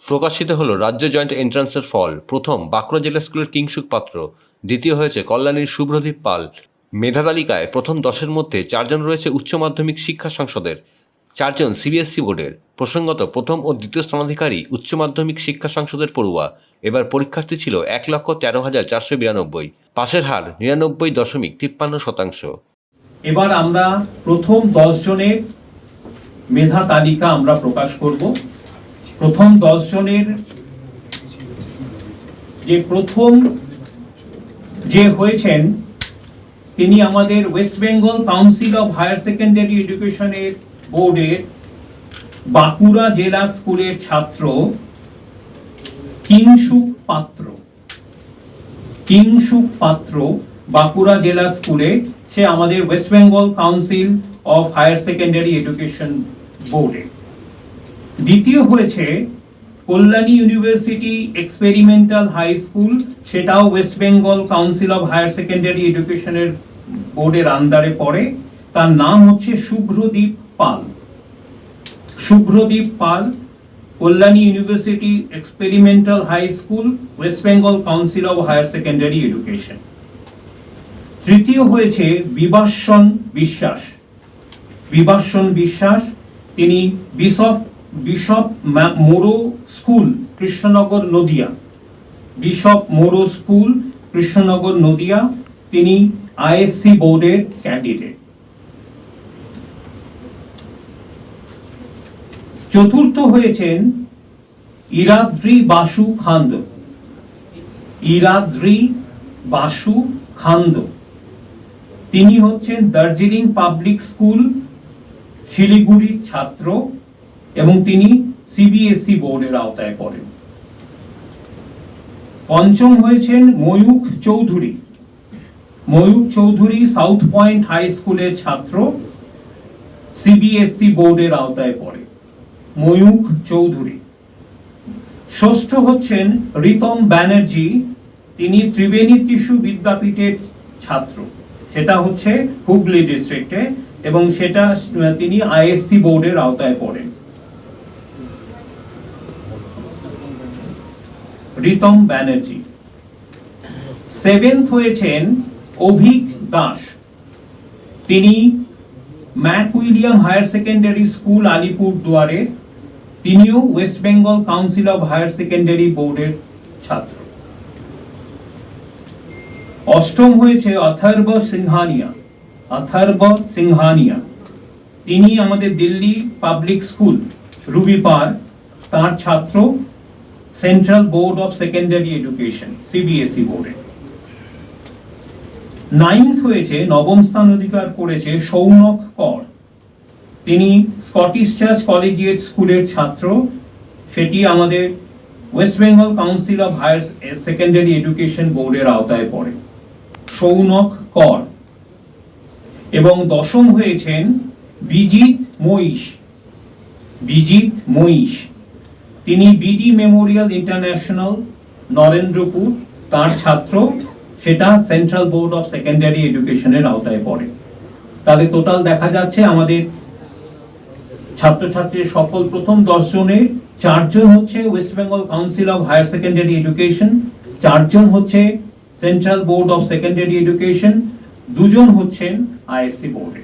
প্রকাশিত হলো রাজ্য জয়েন্ট এন্ট্রান্সের ফল। প্রথম বাঁকুড়া জেলা স্কুলের কিংসুক পাত্র, দ্বিতীয় হয়েছে কল্যাণীর শুভ্রদীপ পাল। মেধা তালিকায় প্রথম 10-এর মধ্যে 4 জন রয়েছে উচ্চ মাধ্যমিক শিক্ষা সংসদের, 4 জন সিবিএসসি বোর্ডের। প্রসঙ্গত, প্রথম ও দ্বিতীয় স্থানাধিকারী উচ্চ মাধ্যমিক শিক্ষা সংসদের পড়ুয়া। এবার পরীক্ষার্থী ছিল 1,13,492। পাশের হার 99.53%। এবার আমরা প্রথম 10 জনের মেধা তালিকা আমরা প্রকাশ করব। প্রথম 10 জনের প্রথম হয়েছেন তিনি আমাদের West Bengal council of higher secondary এডুকেশনের বোর্ডের বাঁকুড়া জেলা স্কুলের ছাত্র কিংসুক পাত্র। কিংসুক পাত্র বাঁকুড়া জেলা স্কুলে, সে আমাদের West Bengal council of higher secondary education বোর্ডে। দ্বিতীয় হয়েছে Kalyani university experimental high school, সেটাও West Bengal council of higher secondary এডুকেশনের বোর্ডের আন্ডারে পড়ে। তার নাম হচ্ছে Shubhradip Pal. Shubhradip Pal, Kalyani university experimental high school, West Bengal council of higher secondary education. তৃতীয় হয়েছে বিভাসন বিশ্বাস। বিভাসন বিশ্বাস, তিনি Bishop Morrow school, Krishnanagar, Nadia. Bishop Morrow school, Krishnanagar, Nadia. তিনি আইএসসি বোর্ডের ক্যান্ডিডেট। চতুর্থ হয়েছেন ইরাদ্রি বাসু খান্দ। ইরাদ্রি বাসু খান্দ, তিনি হচ্ছেন দার্জিলিং পাবলিক স্কুল, শিলিগুড়ির ছাত্র এবং তিনি সিবিএসই বোর্ডের আওতায় পড়েন। পঞ্চম হয়েছেন Mayukh Chowdhury. Mayukh Chowdhury South Point High স্কুলের ছাত্র, সিবিএসই বোর্ডের আওতায় পড়ে। ময়ূখ চৌধুরী। ষষ্ঠ হচ্ছেন রিতম ব্যানার্জি, তিনি ত্রিবেণী টিস্যু বিদ্যাপীঠের ছাত্র, সেটা হচ্ছে হুগলি ডিস্ট্রিক্টে এবং সেটা তিনি আইএসসি বোর্ডের আওতায় পড়েন। রিতম ব্যানার্জি। সেভেন্থ হয়েছেন অভিক দাস, তিনি Mac William higher secondary school, আলিপুরদুয়ারে, তিনিও West Bengal council of higher secondary বোর্ডের ছাত্র। অষ্টম হয়েছে অথর্ব সিংহানিয়া। অথর্ব সিংহানিয়া, তিনি আমাদের Delhi public school Ruby park, তার ছাত্র, central Board of Secondary education, CBSE বোর্ডে। নাইন্থ হয়েছে, নবম স্থান অধিকার করেছে সৌনক কর, তিনি স্কটিশ চার্চ কলেজিয়েট স্কুলের ছাত্র, সেটি আমাদের West Bengal council of higher secondary Education বোর্ডের আওতায় পড়ে। সৌনক কর। এবং দশম হয়েছেন বিজিত মহিষ। বিজিত মহিষ, তিনি বিডি মেমোরিয়াল ইন্টারন্যাশনাল, নরেন্দ্রপুর, তার ছাত্র, সেটা সেন্ট্রাল বোর্ড অফ সেকেন্ডারি এডুকেশনের আওতায় পড়ে। তাদের টোটাল দেখা যাচ্ছে আমাদের ছাত্রছাত্রীর সফল প্রথম 10 জনের 4 জন হচ্ছে West Bengal council of higher secondary Education, 4 জন হচ্ছে Central Board of Secondary Education, 2 জন হচ্ছেন আইএসসি বোর্ডে।